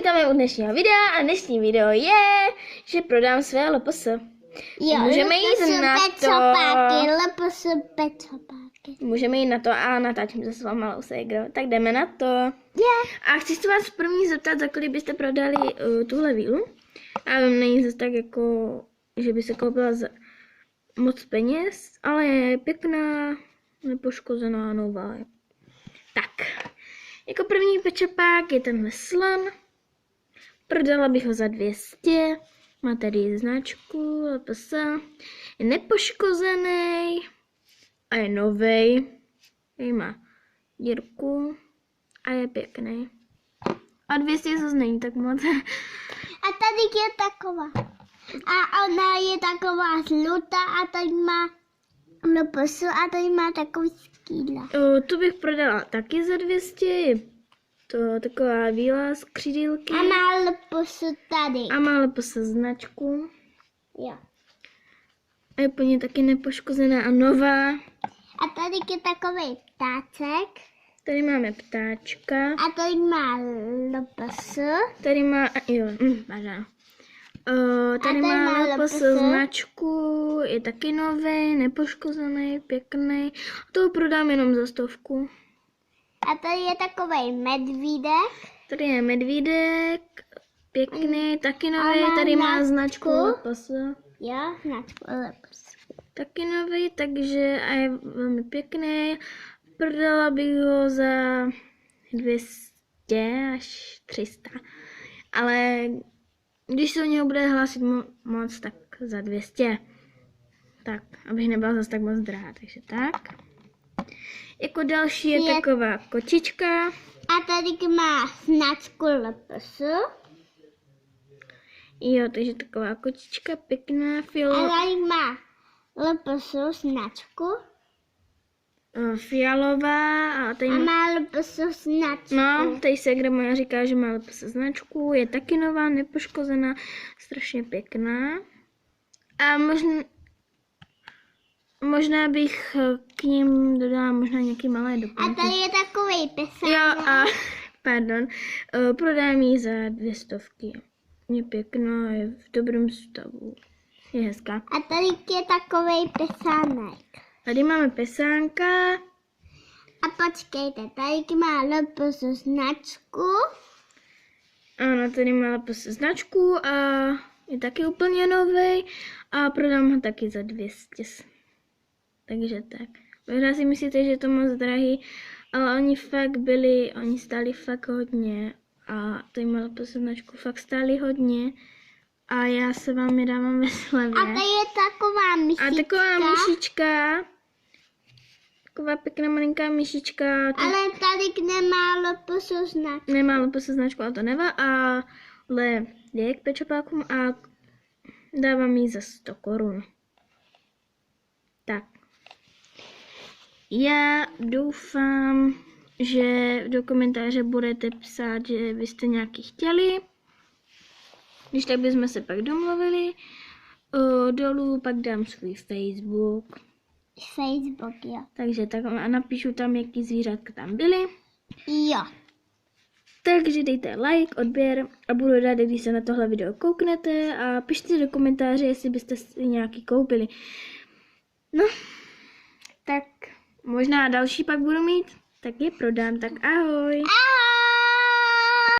vítáme u dnešního videa a dnešní video je, že prodám své LPS. Jo, Můžeme jít na to. Můžeme jít na to a natáčím se s váma malou ségrou. Tak jdeme na to. Yeah. A chci se vás první zeptat, za kolik byste prodali tuhle vílu. A není zase tak jako, že by se koupila za moc peněz, ale je pěkná, nepoškozená, nová. Tak, jako první pečepák je tenhle slon. Prodala bych ho za 200. Má tady značku LPS. Je nepoškozený a je novej. Tady má dírku a je pěkný. A 200 zase není tak moc. A tady je taková. A ona je taková žlutá a tady má LPS a tady má takový skýdla. Tu bych prodala taky za 200. To taková víla z křidýlky. A má LPS tady. A má LPS značku. Jo. A je plně taky nepoškozená a nová. A tady je takový ptáček. Tady máme ptáčka. A tady má LPS. Tady má, pardon. Tady má LPS značku, je taky nový, nepoškozený, pěkný. To prodám jenom za 100. A tady je takový medvídek. Tady je medvídek, pěkný, taky nový. Tady má značku LPS. Jo, značku LPS. Taky nový, takže a je velmi pěkný. Prodala bych ho za 200 až 300. Ale když se o něho bude hlásit moc, tak za 200. Tak, abych nebyla zase tak moc drahá, takže tak. Jako další je taková kočička. A tady má značku LPS. Jo, takže taková kočička, pěkná, fialová. A tady má LPS značku. Fialová a tady má LPS značku. No, tady ségra moja říká, že má LPS značku, je taky nová, nepoškozená, strašně pěkná. A možná bych k ním dodala možná nějaký malé doplňky. A tady je takový pesánek. Jo, a pardon, prodám ji za 200. Je pěkná, je v dobrém stavu, je hezká. A tady je takový pesánek. Tady máme pesánka. A počkejte, tady má LPS značku. Ano, tady má LPS značku a je taky úplně nový a prodám ho taky za 200. Takže tak. Možná si myslíte, že je to moc drahý, ale oni stáli fakt hodně a tady má LPS značku fakt stáli hodně a já se vám je dávám ve slevě. A tady je taková myšička. A taková myšička. Taková pěkná malinká myšička. Ale tady nemá LPS značku. Nemá LPS značku, ale to nevá. Ale je k pečopákům a dávám jí za 100 korun. Tak. Já doufám, že do komentáře budete psát, že byste nějaký chtěli. Když tak bychom se pak domluvili. Dolů pak dám svůj Facebook. Jo. Takže tak a napíšu tam, jaký zvířátka tam byly. Jo. Takže dejte like, odběr a budu ráda, když se na tohle video kouknete a pište do komentáře, jestli byste si nějaký koupili. No, tak možná další pak budu mít, tak je prodám, tak ahoj.